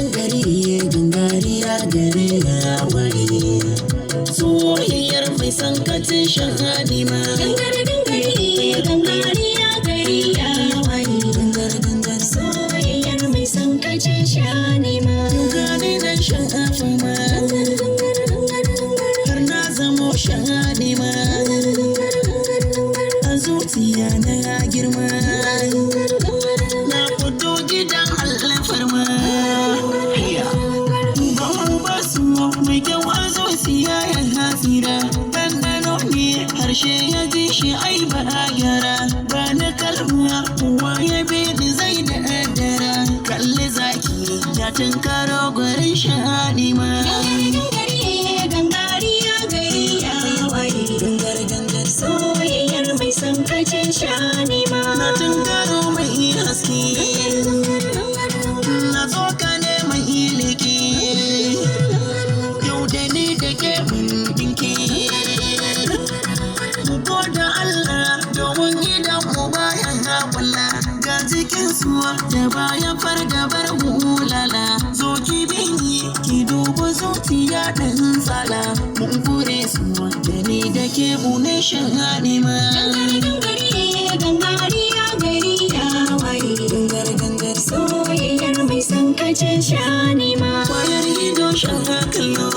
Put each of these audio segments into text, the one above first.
Gangariya gare ya waye soyayyar mai san kace shahadi ma gangariya gare ya waye soyayyar mai san kace shahadi ma gane dan sha'afa ma har na zamo shahadi ma a zuciya na girma na fito gidan allafar ma mai kyau a zuciya ya hasira ɗanɗano ne harshe ya ji shi ai ba a gyara ba na kalma uwa ya bini zai da addara kalli zaki ya tunkaro gwarin shahadi ma gangariya gari ya waye gangar soyayyar mai san kace shahadi ma na tunkaro mai haske na tsoka ne mai iliki da Allah domin idan mu bayan haƙulla ga jikin suwa da bayan fargabar hulala zo ki bini ki duba zuciya ɗan tsala mun kure suwa da ni da ke bune shan hanima gangariya gari ya waye gangar soyayyar mai san kace shanima wayar ido shan kallo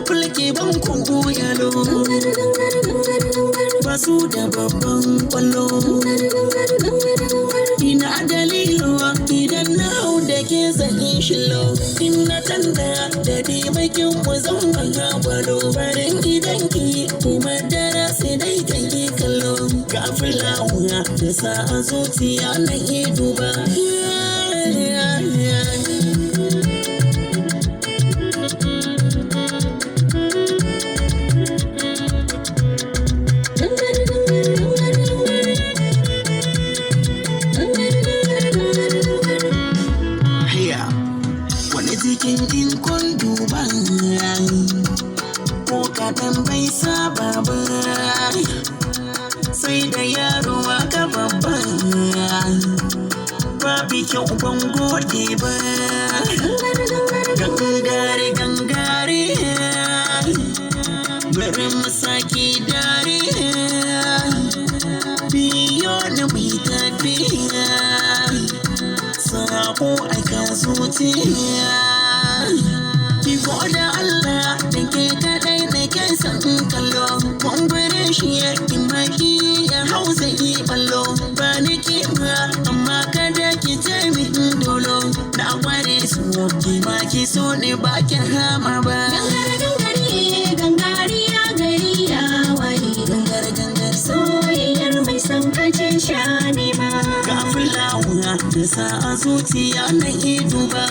fulke ban kunku yalo basu da babban kwallo ina dalilo idan na hau da ke zane shillo ina tanda da dimakin mu zan gwalo barin gidanki kuma dara sai dai kanki kallo ga fulawa da sa a zuciya na ke duba cikin in kun duba ko kaɗan bai saba ba sai da yaro aka babban babu kyau ban gode ba gangare bari musaki dare biyo na mai tafiya sabo aka zuciya ki goda Allah da ke kadai da ke san kallo kumburin shi ya kimaki ya hausa yi ballo ba ni kima amma kada ki taimi dolo na kware su ki ma ki so ne ba ki hama ba gangariya gari ya waye gangar soyayyar mai san kace shani ma ga fulawa da sa a zuciya na ido ba